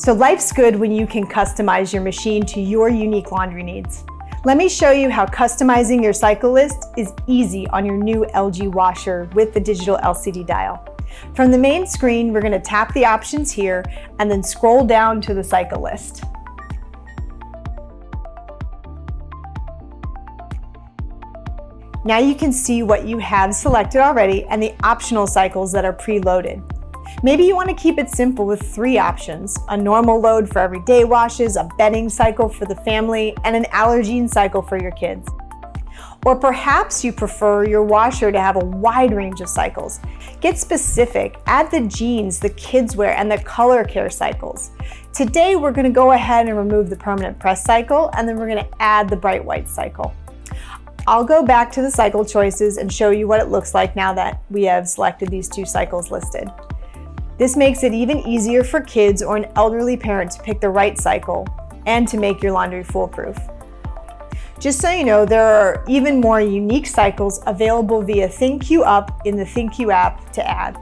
So life's good when you can customize your machine to your unique laundry needs. Let me show you how customizing your cycle list is easy on your new LG washer with the digital LCD dial. From the main screen, we're going to tap the options here and then scroll down to the cycle list. Now you can see what you have selected already and the optional cycles that are preloaded. Maybe you want to keep it simple with 3 options: a normal load for everyday washes, a bedding cycle for the family, and an allergene cycle for your kids. Or perhaps you prefer your washer to have a wide range of cycles. Get specific, add the jeans, the kids wear, and the color care cycles. Today we're going to go ahead and remove the permanent press cycle, and then we're going to add the bright white cycle. I'll go back to the cycle choices and show you what it looks like now that we have selected these 2 cycles listed. This makes it even easier for kids or an elderly parent to pick the right cycle and to make your laundry foolproof. Just so you know, there are even more unique cycles available via ThinQ Up in the ThinQ app to add.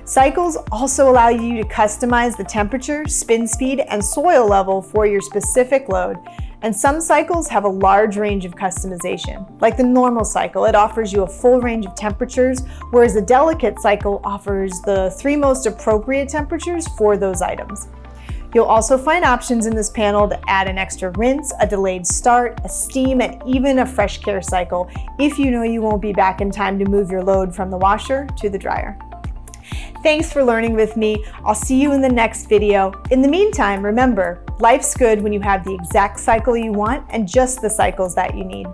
Cycles also allow you to customize the temperature, spin speed, and soil level for your specific load, and some cycles have a large range of customization. Like the normal cycle, it offers you a full range of temperatures, whereas the delicate cycle offers the 3 most appropriate temperatures for those items. You'll also find options in this panel to add an extra rinse, a delayed start, a steam, and even a fresh care cycle if you know you won't be back in time to move your load from the washer to the dryer. Thanks for learning with me. I'll see you in the next video. In the meantime, remember, life's good when you have the exact cycle you want and just the cycles that you need.